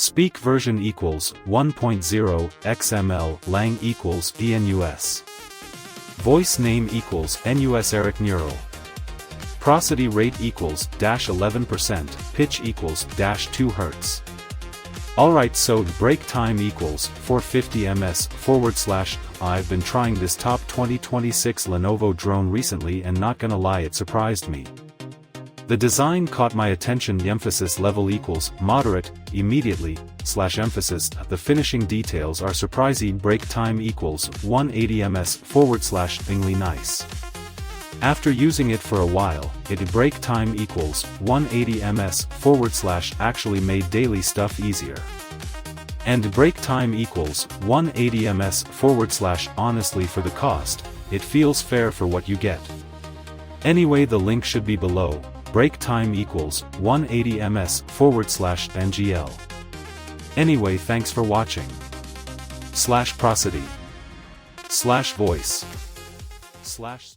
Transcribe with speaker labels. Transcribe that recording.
Speaker 1: Speak version equals 1.0 XML lang equals ENUS. Voice name equals NUS Eric Neural. Prosody rate equals -11%, pitch equals -2 Hz. Alright, so break time equals 450 ms / I've been trying this top 2026 Lenovo drone recently and not gonna lie, it surprised me. The design caught my attention. The emphasis level equals moderate, immediately, / emphasis, the finishing details are surprising. Break time equals 180 ms / thingly nice. After using it for a while, break time equals 180 ms / actually made daily stuff easier. And break time equals 180 ms / honestly, for the cost, it feels fair for what you get. Anyway, the link should be below. Break time equals 180 ms / ngl. Anyway, thanks for watching. /prosody /voice /